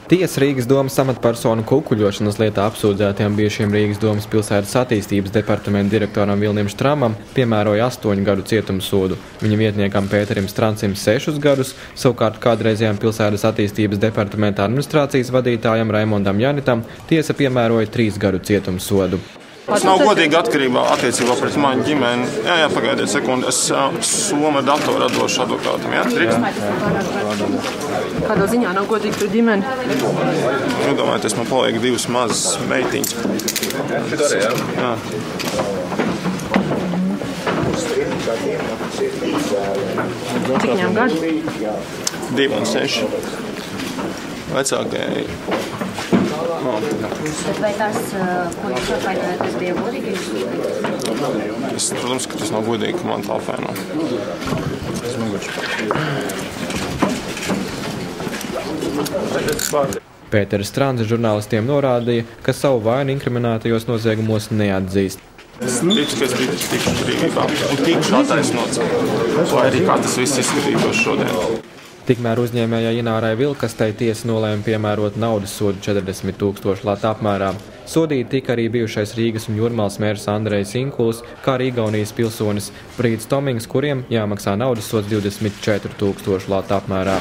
Tiesa Rīgas domas amatpersonu kukuļošanas lietā apsūdzētajam bijušajam Rīgas domas pilsētas attīstības departamenta direktoram Vilnim Štramam piemēroja 8 gadu cietumsodu. Viņa vietniekam Pēterim Strancim 6 gadus, savukārt kādreizējām pilsētas attīstības departamenta administrācijas vadītājam Raimondam Janitam tiesa piemēroja 3 gadu cietumsodu. Tas nav godīgi attiecībā pret manu ģimeni. Jā, pagaidiet sekundi. Es Soma datoru atdošu advokātam. Jā, Kādā ziņā nav godīgi pret ģimeni? Iedomājieties, man paliek 2 mazas meitiņas. Jā. Cik viņām gadu? 2 un 6. Vecākajai. Bet vai tas, ko jūs apvainojat, tas bija godīgi? Protams, ka tas nav godīgi, ka man tā apvaino. Pēters Strants žurnālistiem norādīja, ka savu vainu inkriminētajos noziegumos neatzīst. Es ticu, ka es tikšu brīvībā un tikšu attaisnots, lai arī kā tas viss izskatītos šodien. Tikmēr uzņēmējai Inārai Vilkastei tiesa nolēma piemērot naudas sodu 40 000 latu apmērā. Sodīti tika arī bijušais Rīgas un Jūrmālas mērs Andrejs Inkuls, kā arī Igaunijas pilsonis Brīds Tomings, kuriem jāmaksā naudas sods 24 000 latu apmērā.